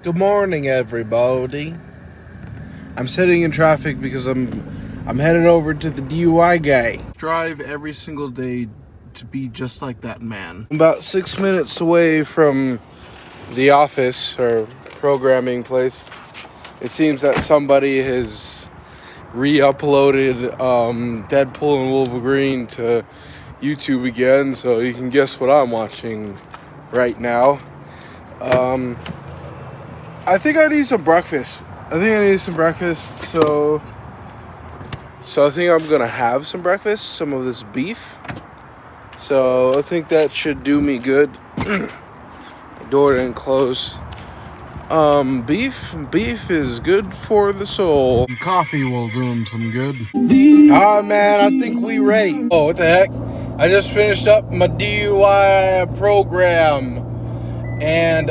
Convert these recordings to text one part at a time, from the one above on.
Good morning, everybody. I'm sitting in traffic because I'm headed over to the DUI guy. Drive every single day to be just like that man. I'm about 6 minutes away from the office or programming place. It seems that somebody has re-uploaded Deadpool and Wolverine to YouTube again, so you can guess what I'm watching right now. I think I need some breakfast. So I think I'm gonna have some breakfast, some of this beef. So I think that should do me good. The door didn't close. Beef is good for the soul. Coffee will do him some good. Ah, man, I think we ready. Oh, what the heck? I just finished up my DUI program. And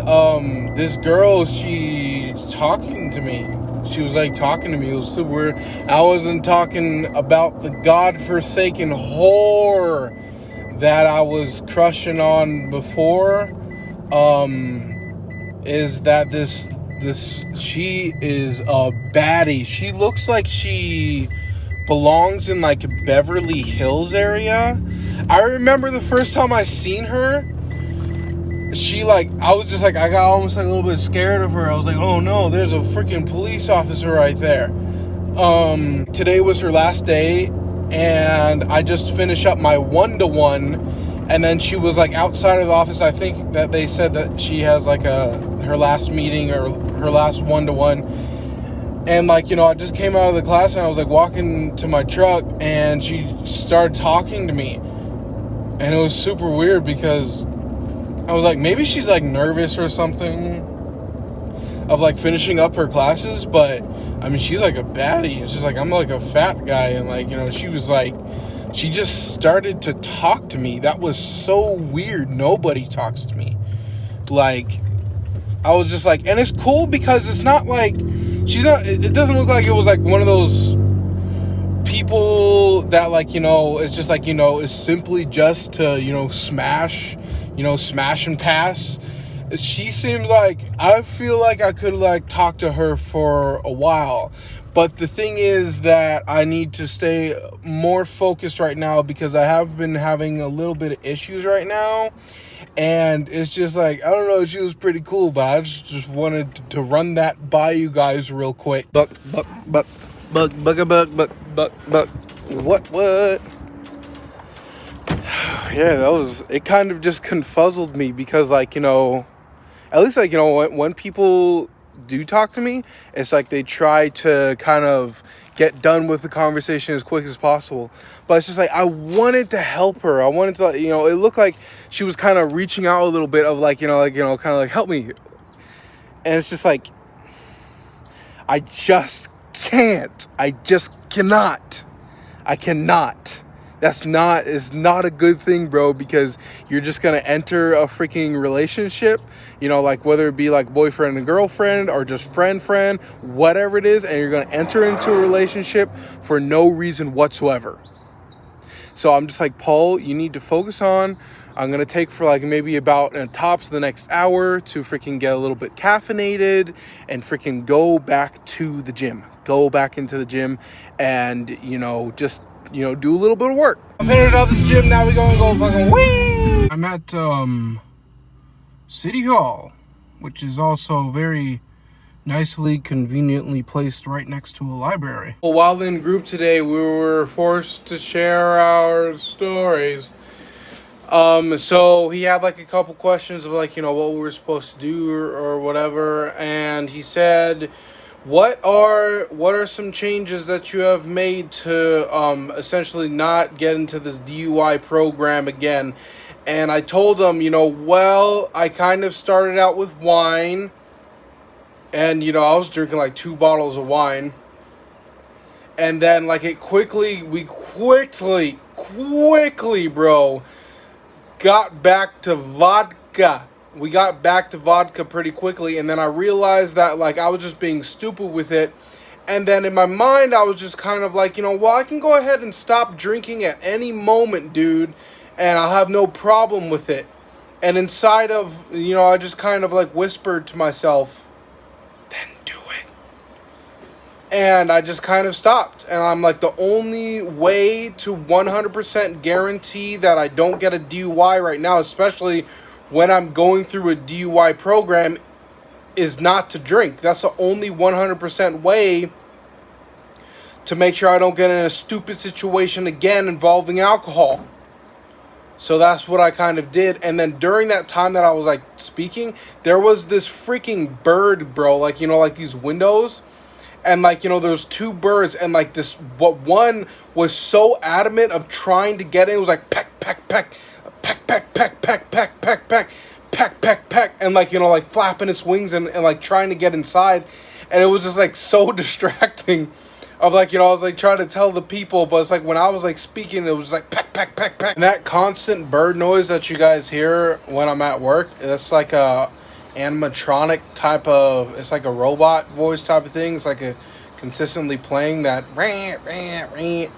this girl, she's talking to me. She was like talking to me. It was super weird. I wasn't talking about the godforsaken whore that I was crushing on before. Is that this she is a baddie. She looks like she belongs in like Beverly Hills area. I remember the first time I seen her. I was just like, I got almost like a little bit scared of her. I was like, oh no, there's a freaking police officer right there. Today was her last day, and I just finished up my 1-to-1, and then she was like outside of the office. I think that they said that she has like her last meeting or her last 1-to-1. And like, I just came out of the class and I was like walking to my truck, and she started talking to me. And it was super weird because I was like, maybe she's like nervous or something of like finishing up her classes, but I mean, she's like a baddie. It's just like, I'm like a fat guy, and like, she was like, she just started to talk to me. That was so weird. Nobody talks to me. Like, I was just like, and it's cool because it's not like, it doesn't look like it was like one of those people that like, it's just like, is simply just to, smash and pass. She seems like, I feel like I could like talk to her for a while. But the thing is that I need to stay more focused right now because I have been having a little bit of issues right now. And it's just like, I don't know, she was pretty cool, but I just wanted to run that by you guys real quick. What? Yeah, it kind of just confuzzled me because like, at least like, when people do talk to me, it's like they try to kind of get done with the conversation as quick as possible. But it's just like, I wanted to help her. I wanted to, it looked like she was kind of reaching out a little bit of like, kind of like, help me. And it's just like, I just can't. I just cannot. I cannot. Is not a good thing, bro, because you're just going to enter a freaking relationship, like whether it be like boyfriend and girlfriend or just friend, whatever it is, and you're going to enter into a relationship for no reason whatsoever. So I'm just like, Paul, you need to focus on, I'm going to take for like maybe about tops the next hour to freaking get a little bit caffeinated and freaking go back to the gym. Go back into the gym and, just do a little bit of work. I finished out the gym, now we're gonna go fucking wee! I'm at City Hall, which is also very nicely, conveniently placed right next to a library. Well, while in group today, we were forced to share our stories. So he had like a couple questions of like, what we were supposed to do or whatever, and he said, What are some changes that you have made to essentially not get into this DUI program again? And I told him, well, I kind of started out with wine, and I was drinking like 2 bottles of wine, and then like we quickly, bro, got back to vodka. We got back to vodka pretty quickly, and then I realized that like I was just being stupid with it. And then in my mind I was just kind of like, well, I can go ahead and stop drinking at any moment, dude, and I'll have no problem with it. And inside of, I just kind of like whispered to myself, then do it. And I just kind of stopped. And I'm like, the only way to 100% guarantee that I don't get a DUI right now, especially when I'm going through a DUI program, is not to drink. That's the only 100% way to make sure I don't get in a stupid situation again involving alcohol. So that's what I kind of did. And then during that time that I was like speaking, there was this freaking bird, bro. Like, you know, like these windows. And like, you know, there's two birds. And like this, what one was so adamant of trying to get in. It was like peck, peck, peck, peck, peck, peck, peck, peck, peck, peck, peck, peck, peck. And like, you know, like flapping its wings and like trying to get inside. And it was just like so distracting. Of like, you know, I was like trying to tell the people, but it's like when I was like speaking, it was like peck, peck, peck, peck. And that constant bird noise that you guys hear when I'm at work, that's like a animatronic type of, it's like a robot voice type of thing. It's like a consistently playing that that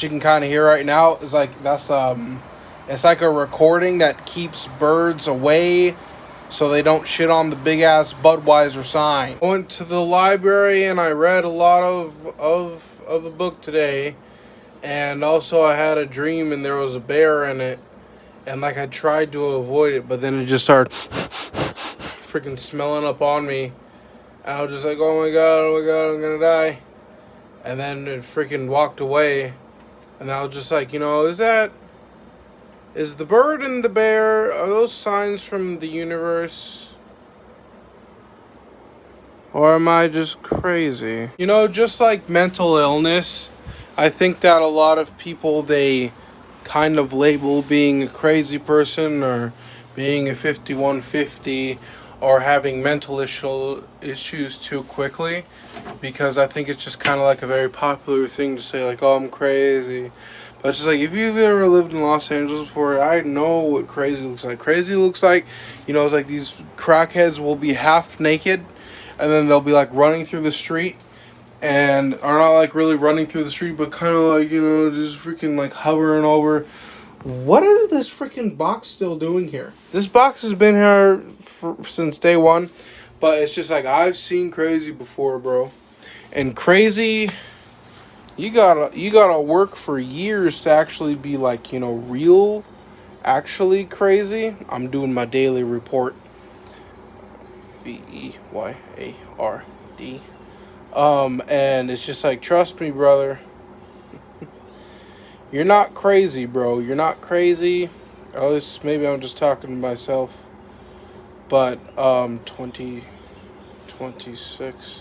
you can kind of hear right now. It's like, that's, it's like a recording that keeps birds away so they don't shit on the big ass Budweiser sign. I went to the library and I read a lot of the book today. And also I had a dream and there was a bear in it. And like I tried to avoid it, but then it just started freaking smelling up on me. And I was just like, oh my god, I'm gonna die. And then it freaking walked away. And I was just like, you know, is the bird and the bear, are those signs from the universe? Or am I just crazy? You know, just like mental illness, I think that a lot of people, they kind of label being a crazy person or being a 5150 or having mental issues too quickly. Because I think it's just kind of like a very popular thing to say, like, oh, I'm crazy. But it's just like, if you've ever lived in Los Angeles before, I know what crazy looks like. Crazy looks like, you know, it's like these crackheads will be half naked, and then they'll be like running through the street, and are not like really running through the street, but kind of like, you know, just freaking like hovering over. What is this freaking box still doing here? This box has been here since day one, but it's just like, I've seen crazy before, bro. And crazy, you gotta work for years to actually be like, you know, real, actually crazy. I'm doing my daily report. Beyard. And it's just like, trust me, brother. You're not crazy, bro. You're not crazy. Or at least maybe I'm just talking to myself. But 2026.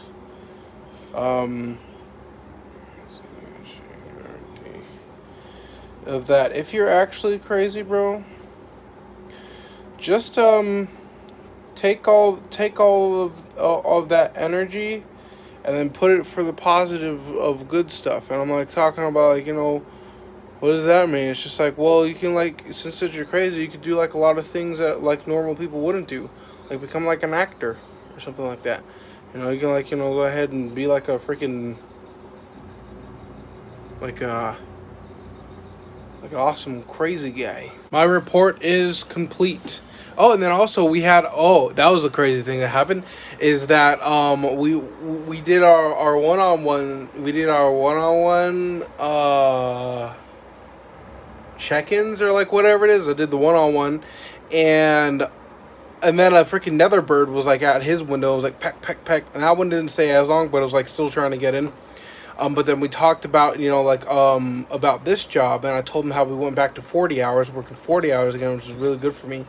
Of that, if you're actually crazy, bro, just take all of that energy and then put it for the positive of good stuff. And I'm like talking about, like, you know, what does that mean? It's just like, well, you can, like, since you're crazy, you could do like a lot of things that like normal people wouldn't do, like become like an actor or something like that. You know, you can, like, you know, go ahead and be like a freaking like an awesome crazy guy. My report is complete. Oh, and then also we had, that was a crazy thing that happened, is that we did our one-on-one, check-ins or like whatever it is. I did the one-on-one, and then a freaking nether bird was like at his window. It was like peck, peck, peck, and that one didn't stay as long, but it was like still trying to get in. But then we talked about, you know, like, about this job, and I told him how we went back to 40 hours, working 40 hours again, which was really good for me.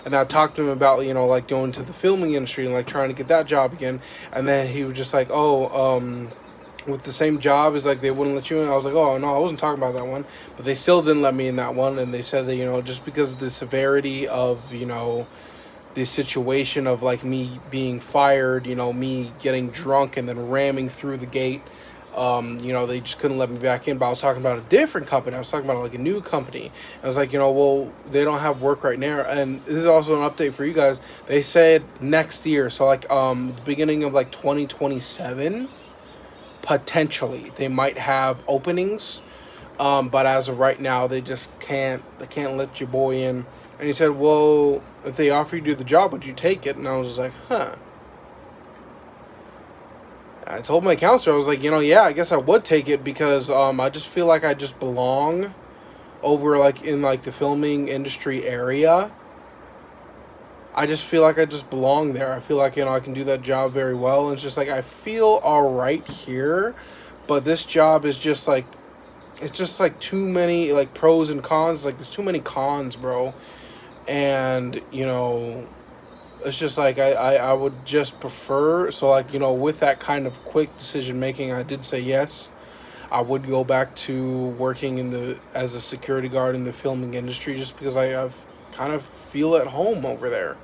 And I talked to him about, you know, like going to the filming industry and like trying to get that job again. And then he was just like, with the same job, is like they wouldn't let you in. I was like, oh no, I wasn't talking about that one. But they still didn't let me in that one, and they said that, you know, just because of the severity of, you know, the situation of like me being fired, you know, me getting drunk and then ramming through the gate. You know, they just couldn't let me back in. But I was talking about a different company. I was talking about like a new company. I was like, you know, well, they don't have work right now. And this is also an update for you guys. They said next year, so like the beginning of like 2027, potentially they might have openings. But as of right now, they just can't let your boy in. And he said, well, if they offer you to do the job, would you take it? And I was just like, huh. I told my counselor, I was like, yeah, I guess I would take it because I just feel like I just belong over like in like the filming industry area. I just feel like I just belong there. I feel like, I can do that job very well. And it's just like I feel all right here, but this job is just like it's just like too many like pros and cons. Like there's too many cons, bro. And it's just like I would just prefer, so like with that kind of quick decision making, I did say yes. I would go back to working as a security guard in the filming industry just because I've kind of feel at home over there.